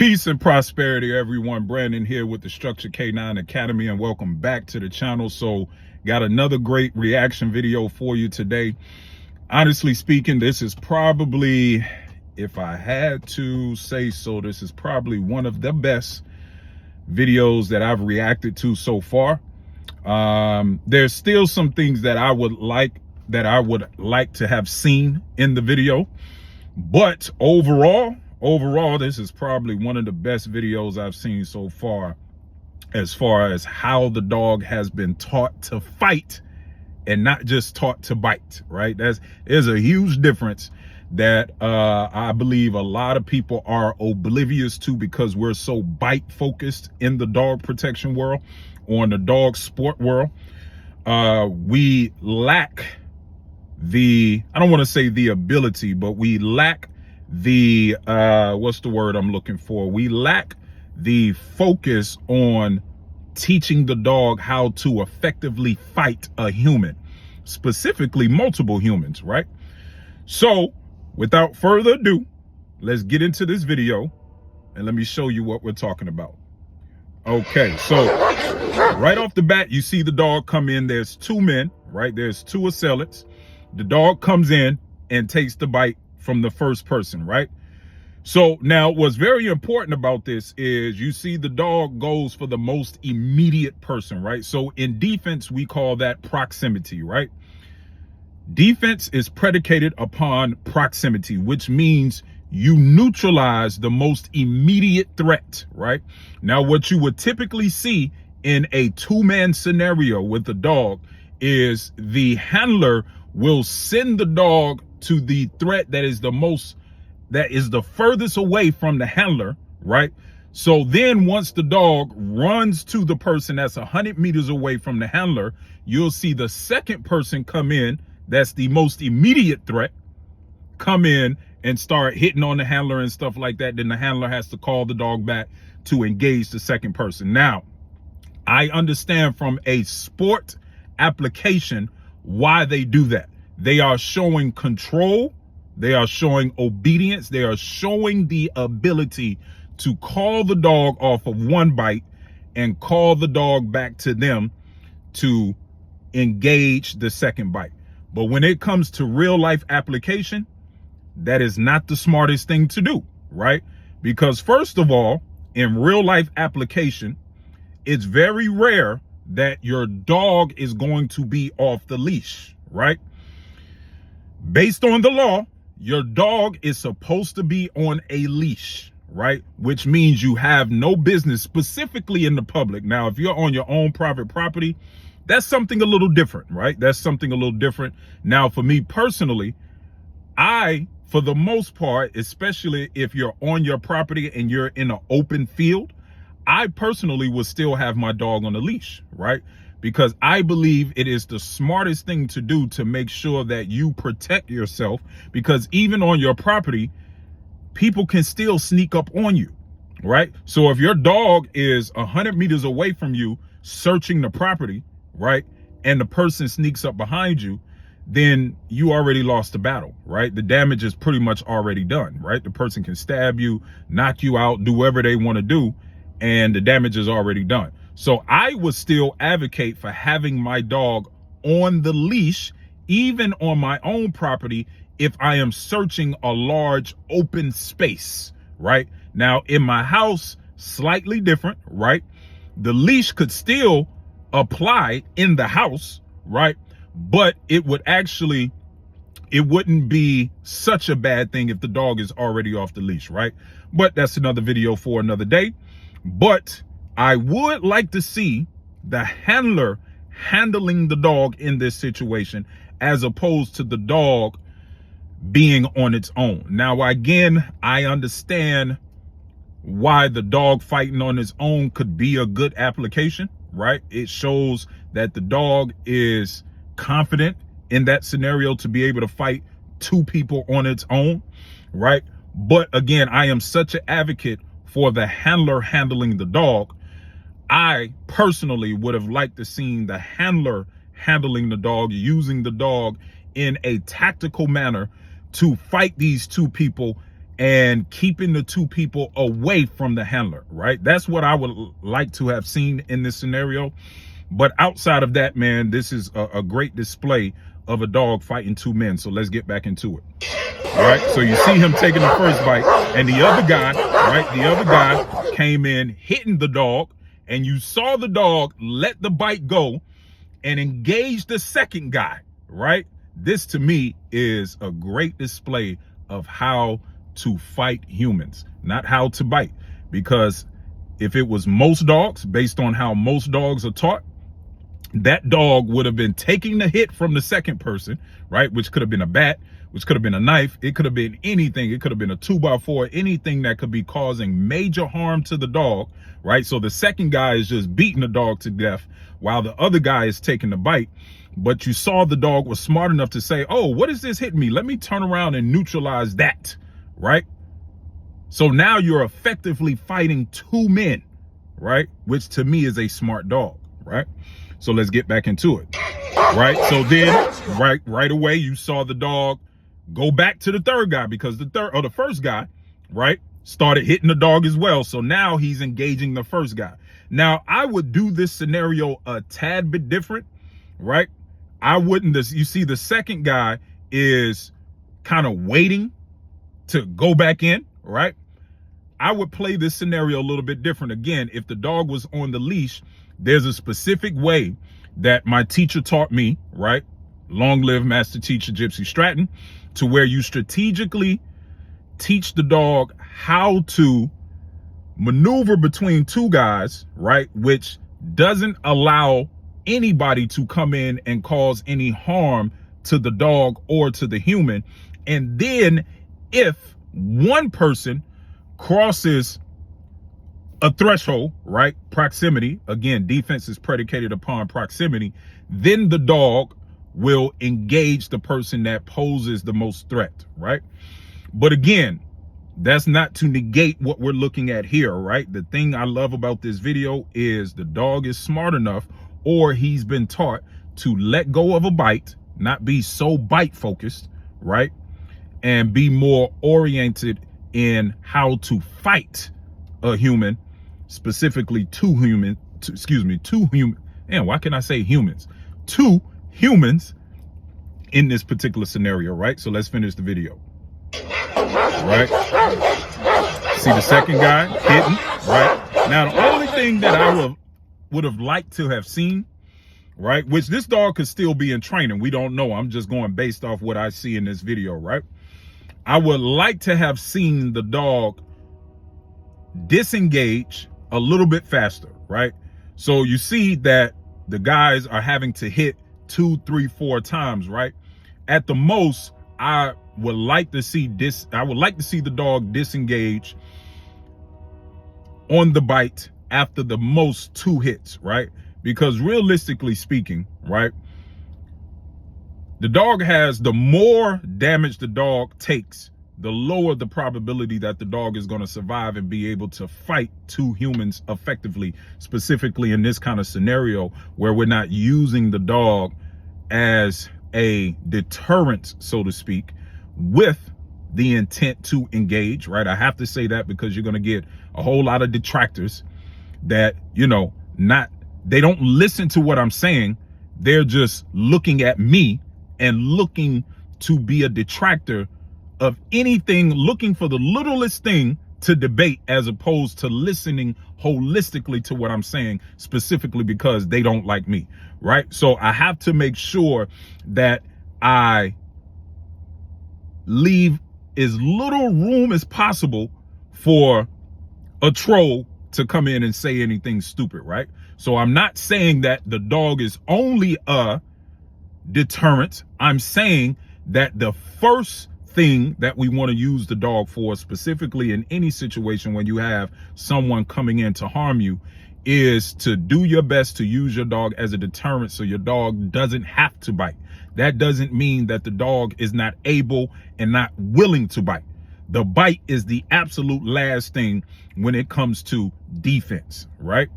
Peace and prosperity, everyone. Brandon here with the Structure K9 Academy, and welcome back to the channel. So, got another great reaction video for you today. Honestly speaking, this is probably, if I had to say so, this is probably one of the best videos that I've reacted to so far. There's still some things that I would like to have seen in the video, but overall, this is probably one of the best videos I've seen so far as how the dog has been taught to fight and not just taught to bite, right? There's a huge difference that I believe a lot of people are oblivious to because we're so bite focused in the dog protection world or in the dog sport world. We lack I don't want to say the ability, but we lack the what's the word I'm looking for? We lack the focus on teaching the dog how to effectively fight a human, specifically multiple humans, right? So without further ado, let's get into this video and let me show you what we're talking about. Okay, so right off the bat, you see the dog come in. There's two men, right? There's two assailants. The dog comes in and takes the bite from the first person, right? So now what's very important about this is you see the dog goes for the most immediate person, right? So in defense, we call that proximity, right? Defense is predicated upon proximity, which means you neutralize the most immediate threat, right? Now, what you would typically see in a two-man scenario with the dog is the handler will send the dog to the threat that is the furthest away from the handler, right? So then once the dog runs to the person that's 100 meters away from the handler, you'll see the second person come in, that's the most immediate threat, come in and start hitting on the handler and stuff like that. Then the handler has to call the dog back to engage the second person. Now, I understand from a sport application why they do that. They are showing control. They are showing obedience. They are showing the ability to call the dog off of one bite and call the dog back to them to engage the second bite. But when it comes to real life application, that is not the smartest thing to do, right? Because first of all, in real life application, it's very rare that your dog is going to be off the leash, right? Based on the law, your dog is supposed to be on a leash, right? Which means you have no business specifically in the public. Now, if you're on your own private property, that's something a little different, right? That's something a little different. Now, for me personally, for the most part, especially if you're on your property and you're in an open field, I personally would still have my dog on a leash, right? Because I believe it is the smartest thing to do to make sure that you protect yourself, because even on your property, people can still sneak up on you, right? So if your dog is 100 meters away from you searching the property, right, and the person sneaks up behind you, then you already lost the battle, right? The damage is pretty much already done, right? The person can stab you, knock you out, do whatever they want to do, and the damage is already done. So I would still advocate for having my dog on the leash, even on my own property, if I am searching a large open space, right? Now, in my house, slightly different, right? The leash could still apply in the house, right? But it wouldn't be such a bad thing if the dog is already off the leash, right? But that's another video for another day. But I would like to see the handler handling the dog in this situation as opposed to the dog being on its own. Now, again, I understand why the dog fighting on its own could be a good application, right? It shows that the dog is confident in that scenario to be able to fight two people on its own, right? But again, I am such an advocate for the handler handling the dog. I personally would have liked to seen the handler handling the dog, using the dog in a tactical manner to fight these two people and keeping the two people away from the handler, right? That's what I would like to have seen in this scenario. But outside of that, man, this is a great display of a dog fighting two men. So let's get back into it. All right, so you see him taking the first bite, and the other guy, right, the other guy came in hitting the dog, and you saw the dog let the bite go and engage the second guy, right? This to me is a great display of how to fight humans, not how to bite. Because if it was most dogs, based on how most dogs are taught, that dog would have been taking the hit from the second person, right? Which could have been a bat, which could have been a knife. It could have been anything. It could have been a 2x4, anything that could be causing major harm to the dog, right? So the second guy is just beating the dog to death while the other guy is taking the bite. But you saw the dog was smart enough to say, oh, what is this hitting me? Let me turn around and neutralize that, right? So now you're effectively fighting two men, right? Which to me is a smart dog, right? So let's get back into it, right? So then right away, you saw the dog go back to the third guy because the first guy, right, started hitting the dog as well. So now he's engaging the first guy. Now I would do this scenario a tad bit different, right? I wouldn't, you see the second guy is kind of waiting to go back in, right? I would play this scenario a little bit different. Again, if the dog was on the leash, there's a specific way that my teacher taught me, right? Long live Master Teacher Gypsy Stratton, to where you strategically teach the dog how to maneuver between two guys, right? Which doesn't allow anybody to come in and cause any harm to the dog or to the human. And then if one person crosses a threshold, right? Proximity. Again, defense is predicated upon proximity. Then the dog will engage the person that poses the most threat, right? But again, that's not to negate what we're looking at here, right? The thing I love about this video is the dog is smart enough, or he's been taught to let go of a bite, not be so bite focused, right? And be more oriented in how to fight a human, specifically two humans, and why can I say humans? Two humans in this particular scenario, right? So let's finish the video. Right? See the second guy hitting, right? Now the only thing that I would have liked to have seen, right? Which this dog could still be in training. We don't know. I'm just going based off what I see in this video, right? I would like to have seen the dog disengage a little bit faster, right? So you see that the guys are having to hit 2, 3, 4 times, right? At the most, I would like to see the dog disengage on the bite after the most 2 hits, right? Because realistically speaking, right, the dog has, the more damage the dog takes, the lower the probability that the dog is going to survive and be able to fight two humans effectively, specifically in this kind of scenario where we're not using the dog as a deterrent, so to speak, with the intent to engage, right? I have to say that because you're going to get a whole lot of detractors that, you know, they don't listen to what I'm saying. They're just looking at me and looking to be a detractor of anything, looking for the littlest thing to debate, as opposed to listening holistically to what I'm saying, specifically because they don't like me, right? So I have to make sure that I leave as little room as possible for a troll to come in and say anything stupid, right? So I'm not saying that the dog is only a deterrent. I'm saying that the first thing that we want to use the dog for, specifically in any situation when you have someone coming in to harm you, is to do your best to use your dog as a deterrent so your dog doesn't have to bite. That doesn't mean that the dog is not able and not willing to bite. The bite is the absolute last thing when it comes to defense, right?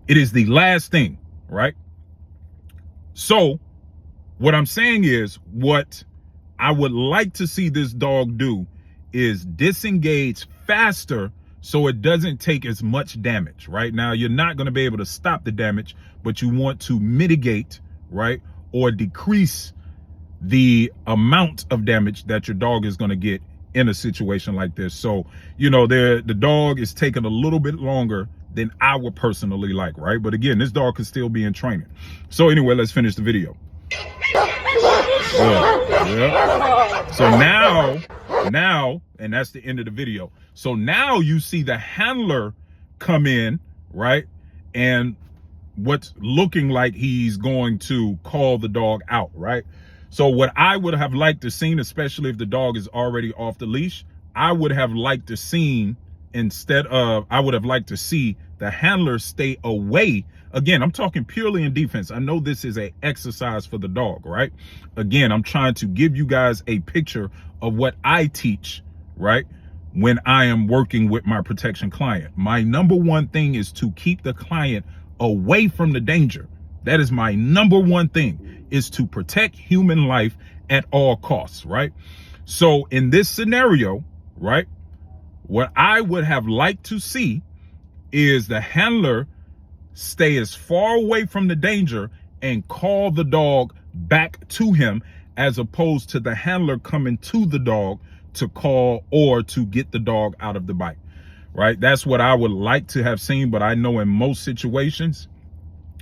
It is the last thing, right? So what I'm saying is, what I would like to see this dog do is disengage faster so it doesn't take as much damage, right? Now, you're not going to be able to stop the damage, but you want to mitigate, right, or decrease the amount of damage that your dog is going to get in a situation like this. So, you know, the dog is taking a little bit longer than I would personally like, right? But again, this dog could still be in training. So anyway, let's finish the video. Yeah. So now, and that's the end of the video. So now you see the handler come in, right? And what's looking like he's going to call the dog out, right? So what I would have liked to seen, especially if the dog is already off the leash, I would have liked to seen I would have liked to see the handler stay away. Again, I'm talking purely in defense. I know this is an exercise for the dog, right? Again, I'm trying to give you guys a picture of what I teach, right? When I am working with my protection client. My number one thing is to keep the client away from the danger. That is my number one thing, is to protect human life at all costs, right? So in this scenario, right, what I would have liked to see is the handler stay as far away from the danger and call the dog back to him, as opposed to the handler coming to the dog to call or to get the dog out of the bite, right? That's what I would like to have seen. But I know in most situations,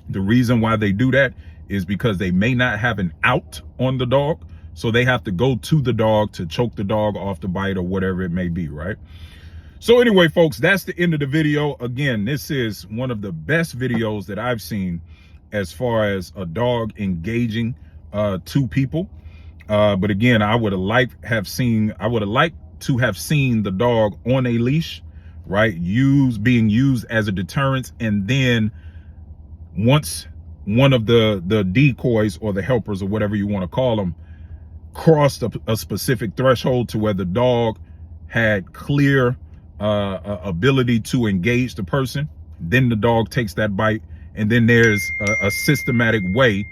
the reason why they do that is because they may not have an out on the dog. So they have to go to the dog to choke the dog off the bite or whatever it may be, right? So anyway, folks, that's the end of the video. Again, this is one of the best videos that I've seen as far as a dog engaging two people. But again, I would have liked to have seen the dog on a leash, right? Being used as a deterrent. And then once one of the decoys or the helpers or whatever you want to call them crossed a specific threshold to where the dog had clear ability to engage the person, then the dog takes that bite. And then there's a systematic way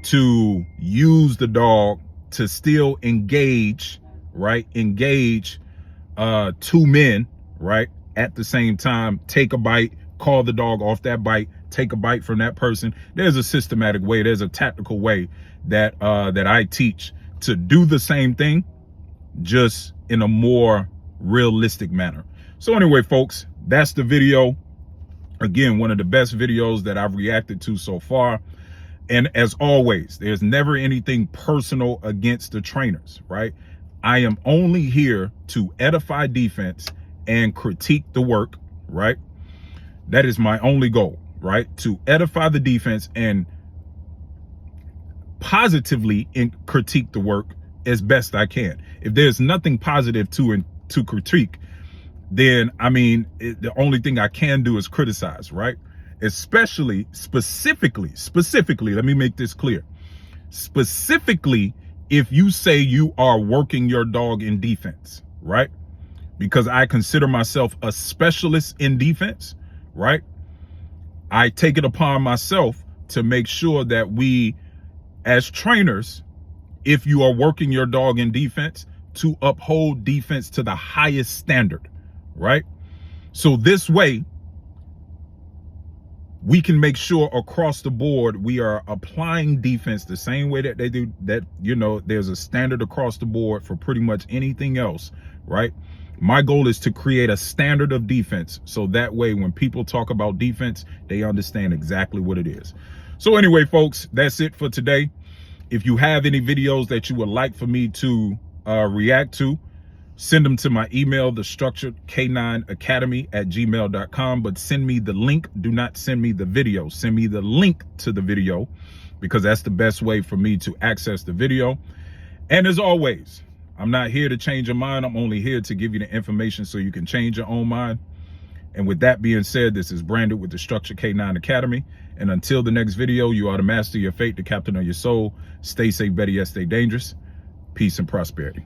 to use the dog to still engage, right? Engage two men, right? At the same time, take a bite, call the dog off that bite, take a bite from that person. There's a systematic way. There's a tactical way that I teach to do the same thing, just in a more realistic manner. So anyway, folks, that's the video. Again, one of the best videos that I've reacted to so far. And as always, there's never anything personal against the trainers, right? I am only here to edify defense and critique the work, right? That is my only goal, right? To edify the defense and positively critique the work as best I can. If there's nothing positive to critique, then I mean, the only thing I can do is criticize, right? Specifically, let me make this clear. Specifically, if you say you are working your dog in defense, right? Because I consider myself a specialist in defense, right? I take it upon myself to make sure that we, as trainers, if you are working your dog in defense, to uphold defense to the highest standard, right? So this way, we can make sure across the board we are applying defense the same way that they do. That, you know, there's a standard across the board for pretty much anything else, right? My goal is to create a standard of defense, so that way when people talk about defense, they understand exactly what it is. So anyway, folks, that's it for today. If you have any videos that you would like for me to react to, send them to my email, thestructuredk9academy@gmail.com. But send me the link. Do not send me the video. Send me the link to the video, because that's the best way for me to access the video. And as always, I'm not here to change your mind. I'm only here to give you the information so you can change your own mind. And with that being said, this is Brandon with the Structured K9 Academy. And until the next video, you are the master of your fate, the captain of your soul. Stay safe, better yet, stay dangerous. Peace and prosperity.